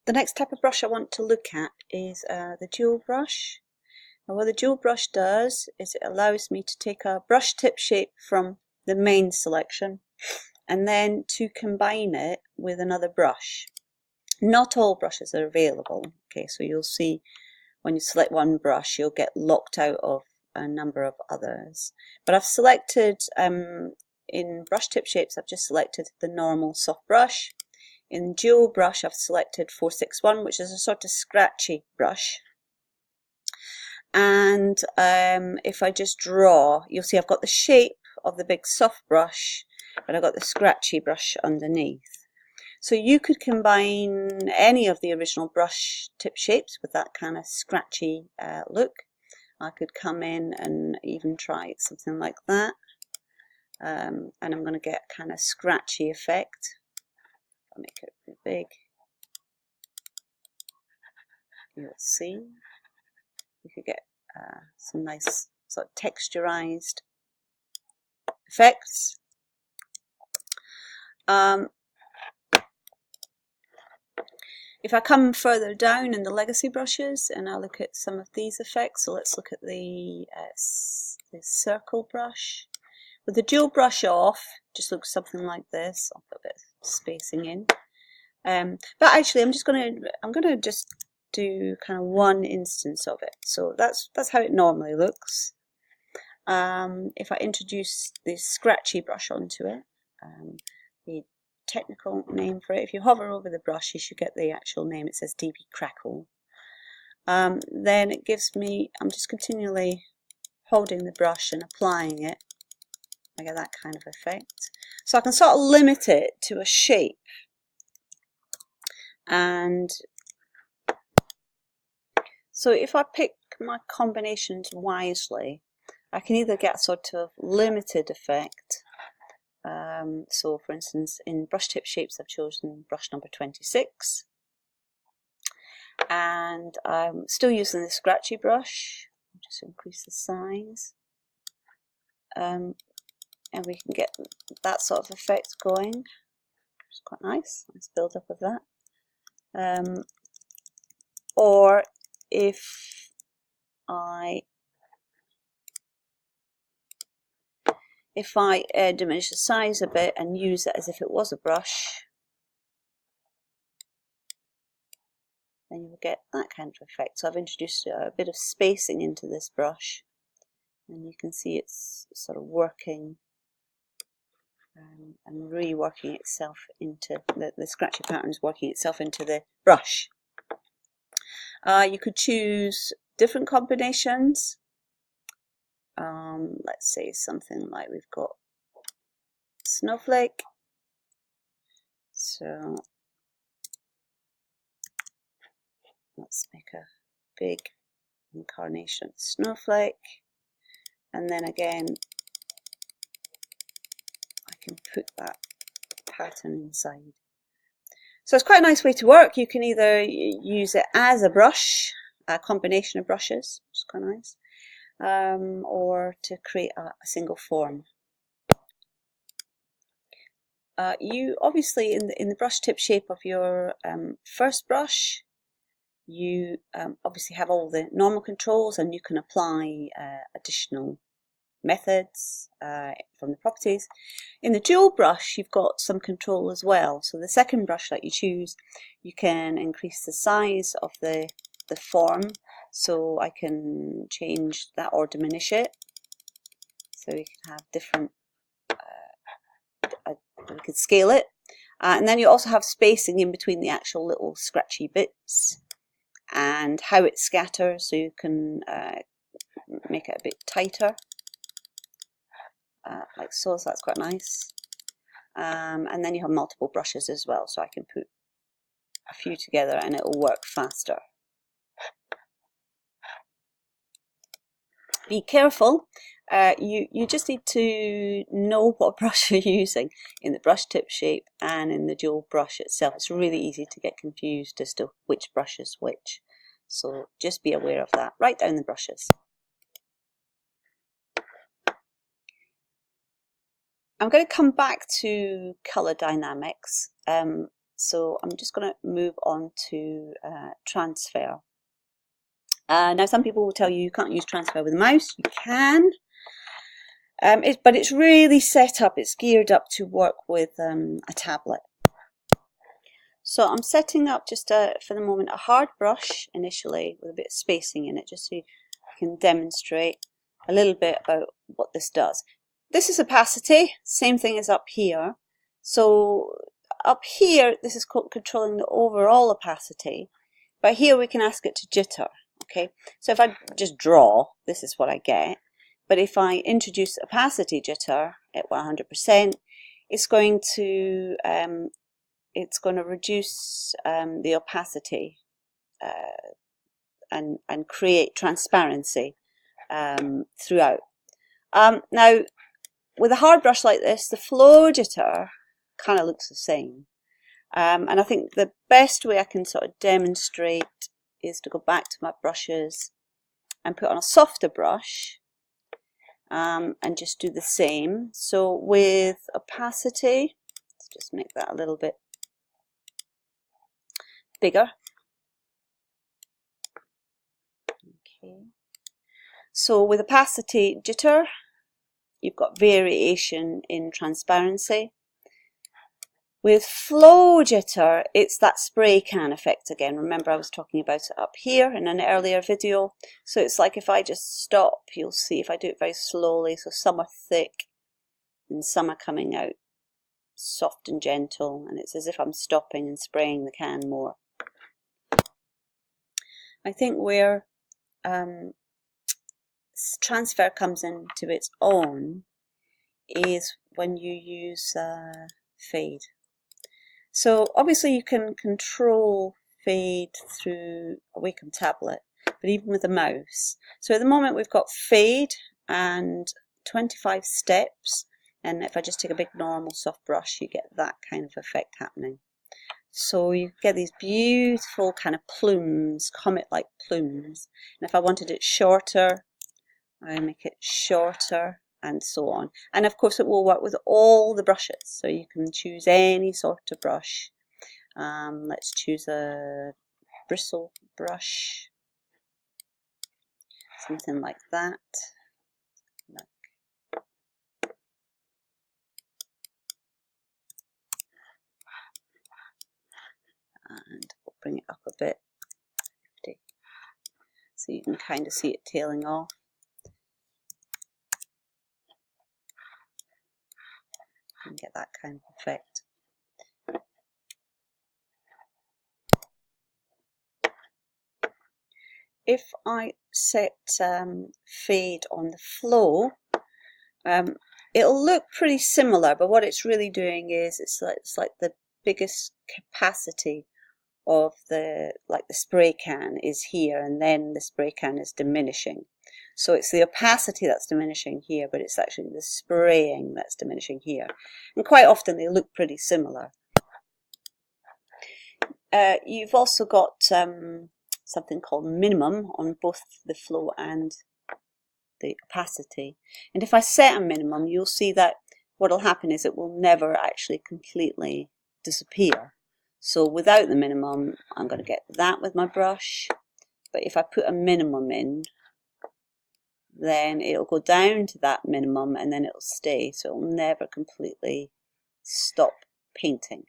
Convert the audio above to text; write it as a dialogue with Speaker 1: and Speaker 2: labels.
Speaker 1: The next type of brush I want to look at is the Duel brush. Now what the Duel brush does is it allows me to take a brush tip shape from the main selection and then to combine it with another brush. Not all brushes are available, okay, so you'll see when you select one brush you'll get locked out of a number of others. But I've selected, in brush tip shapes, I've just selected the normal soft brush. In Duel brush I've selected 461, which is a sort of scratchy brush. And if I just draw, you'll see I've got the shape of the big soft brush, but I've got the scratchy brush underneath. So you could combine any of the original brush tip shapes with that kind of scratchy look. I could come in and even try something like that. And I'm going to get a kind of scratchy effect. I'll make it pretty big. You'll see. We could get some nice sort of texturized effects. If I come further down in the legacy brushes and I look at some of these effects, so let's look at the circle brush. With the Duel brush off, just looks something like this. I'll put a bit of spacing in. But actually, I'm gonna just do kind of one instance of it. So that's how it normally looks. If I introduce this scratchy brush onto it, the technical name for it, if you hover over the brush, you should get the actual name. It says DB Crackle. Then it gives me, I'm just continually holding the brush and applying it. I get that kind of effect. So I can sort of limit it to a shape. And so if I pick my combinations wisely, I can either get sort of limited effect. So for instance, in brush tip shapes I've chosen brush number 26. And I'm still using the scratchy brush. I'll just increase the size. And we can get that sort of effect going, which is quite nice. Nice build up of that. Or if I diminish the size a bit and use it as if it was a brush, then you will get that kind of effect. So I've introduced a bit of spacing into this brush, and you can see it's sort of working and reworking itself into the scratchy patterns, working itself into the brush. You could choose different combinations. Let's say something like we've got snowflake. So let's make a big incarnation snowflake, and then again I can put that pattern inside. So it's quite a nice way to work. You can either use it as a brush, a combination of brushes, which is quite nice, or to create a single form. You obviously, in the brush tip shape of your first brush, you obviously have all the normal controls, and you can apply additional methods from the properties. In the Duel brush, you've got some control as well. So the second brush that you choose, you can increase the size of the form. So I can change that or diminish it. So you can have different, we can scale it. And then you also have spacing in between the actual little scratchy bits and how it scatters, so you can make it a bit tighter. Like so, so that's quite nice. And then you have multiple brushes as well, so I can put a few together and it will work faster. Be careful, you just need to know what brush you're using in the brush tip shape and in the Duel brush itself. It's really easy to get confused as to which brush is which, so just be aware of that. Write down the brushes. I'm going to come back to colour dynamics. So I'm just going to move on to transfer. Now some people will tell you can't use transfer with a mouse. You can, but it's really set up, it's geared up to work with a tablet. So I'm setting up just for the moment a hard brush initially with a bit of spacing in it, just so you can demonstrate a little bit about what this does. This is opacity, same thing as up here. So up here, this is controlling the overall opacity, but here we can ask it to jitter. Okay, so if I just draw, this is what I get. But if I introduce opacity jitter at 100%, it's going to reduce the opacity and create transparency throughout. Now, with a hard brush like this, the flow jitter kind of looks the same. And I think the best way I can sort of demonstrate is to go back to my brushes and put on a softer brush and just do the same. So with opacity, let's just make that a little bit bigger. Okay. So with opacity jitter, you've got variation in transparency. With flow jitter, it's that spray can effect again. Remember I was talking about it up here in an earlier video. So it's like if I just stop, you'll see if I do it very slowly, so some are thick and some are coming out soft and gentle, and it's as if I'm stopping and spraying the can more. I think where transfer comes into its own is when you use fade. So obviously you can control fade through a Wacom tablet, but even with a mouse. So at the moment we've got fade and 25 steps, and if I just take a big normal soft brush, you get that kind of effect happening. So you get these beautiful kind of plumes, comet-like plumes. And if I wanted it shorter, I make it shorter, and so on. And of course it will work with all the brushes, so you can choose any sort of brush. Let's choose a bristle brush, something like that. And we'll bring it up a bit, so you can kind of see it tailing off. And get that kind of effect. If I set fade on the flow, it'll look pretty similar, but what it's really doing is it's like the biggest capacity of the spray can is here, and then the spray can is diminishing. So it's the opacity that's diminishing here, but it's actually the spraying that's diminishing here. And quite often they look pretty similar. You've also got something called minimum on both the flow and the opacity. And if I set a minimum, you'll see that what will happen is it will never actually completely disappear. So without the minimum, I'm going to get that with my brush. But if I put a minimum in, then it'll go down to that minimum and then it'll stay. So it'll never completely stop painting.